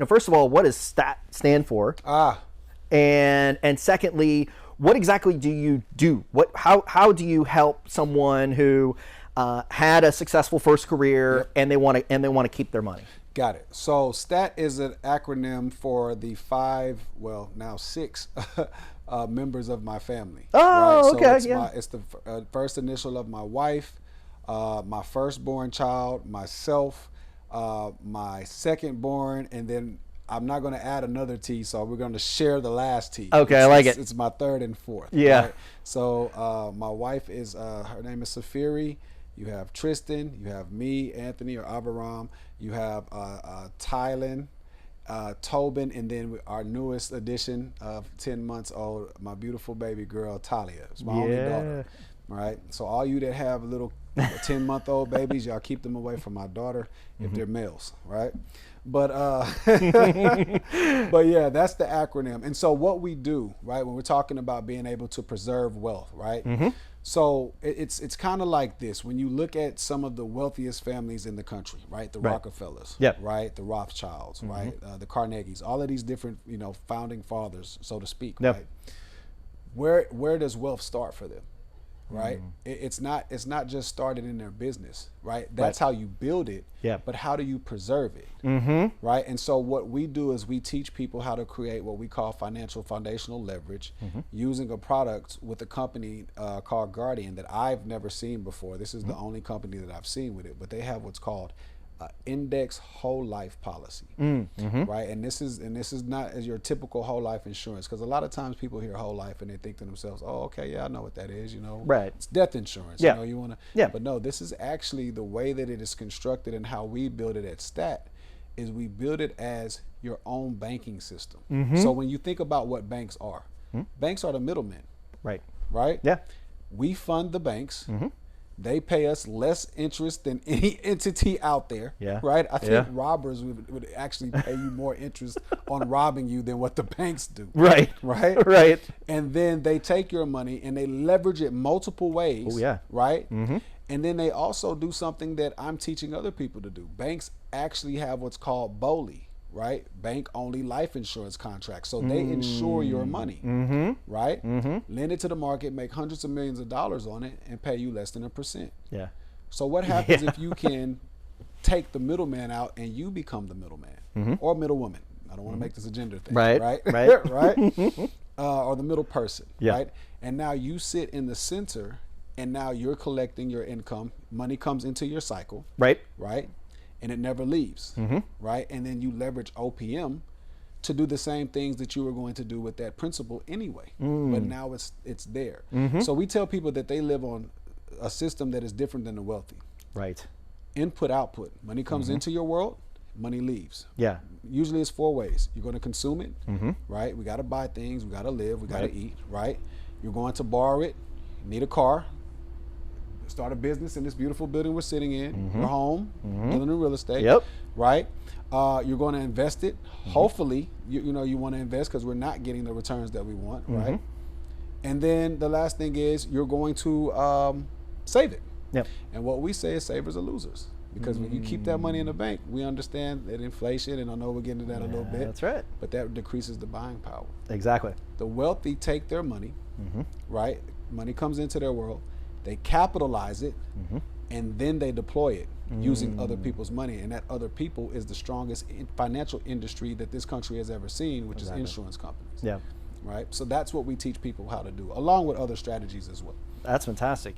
First of all, what does STAT stand for? And secondly, what exactly do you do? How do you help someone who had a successful first career, Yep. and they want to keep their money? Got it. So STAT is an acronym for the five, well, now six members of my family. Oh, right? okay, So yeah. it's the first initial of my wife, my firstborn child, myself, my secondborn, and then I'm not going to add another T, so we're going to share the last T. Okay, I like it. It's my third and fourth. Yeah. Right? So my wife is, her name is Safiri. You have Tristan. You have me, Anthony or Abaram. You have Tylen, Tobin, and then our newest addition of 10 months old, my beautiful baby girl, Talia. It's my only daughter. Right? So all you that have little 10-month-old babies, y'all keep them away from my daughter if they're males, right? But but yeah, that's the acronym. And so what we do, right, when we're talking about being able to preserve wealth, right? So it's kind of like this. When you look at some of the wealthiest families in the country, right? The Rockefellers, right? The Rothschilds, right? The Carnegies, all of these different, founding fathers, so to speak, right? Where does wealth start for them? Right? It's not just started in their business, right? That's how you build it. But how do you preserve it? Right? And so what we do is we teach people how to create what we call financial foundational leverage using a product with a company called Guardian that I've never seen before. This is the only company that I've seen with it, but they have what's called index whole life policy, right? And this is not as your typical whole life insurance, because a lot of times people hear whole life and they think to themselves, oh, okay, yeah, I know what that is, right? It's death insurance, you want to, but no, this is actually the way that it is constructed, and how we build it at STAT is we build it as your own banking system. So when you think about what banks are the middlemen, right? We fund the banks. They pay us less interest than any entity out there, right? I think robbers would actually pay you more interest on robbing you than what the banks do. Right. And then they take your money and they leverage it multiple ways, right? And then they also do something that I'm teaching other people to do. Banks actually have what's called BOLI, right? Bank only life insurance contracts. So they insure your money, right? Lend it to the market, make hundreds of millions of dollars on it, and pay you less than 1%. So what happens if you can take the middleman out and you become the middleman or middlewoman? I don't want to make this a gender thing, right? Or the middle person, right? And now you sit in the center, and now you're collecting your income. Money comes into your cycle, right? And it never leaves, right? And then you leverage OPM to do the same things that you were going to do with that principal anyway, but now it's there. So we tell people that they live on a system that is different than the wealthy. Input, output. Money comes into your world, money leaves. Usually it's 4 ways. You're going to consume it, right? We got to buy things, we got to live, we got to eat, right? You're going to borrow it, you need a car, start a business in this beautiful building we're sitting in, your home, dealing in real estate, right? You're going to invest it. Hopefully, you want to invest because we're not getting the returns that we want, right? And then the last thing is you're going to save it. And what we say is savers are losers, because when you keep that money in the bank, we understand that inflation, and I know we're getting to that a little bit. That's right. But that decreases the buying power. Exactly. The wealthy take their money, right? Money comes into their world. They capitalize it, and then they deploy it using other people's money. And that other people is the strongest financial industry that this country has ever seen, which is insurance companies. Right? So that's what we teach people how to do, along with other strategies as well. That's fantastic.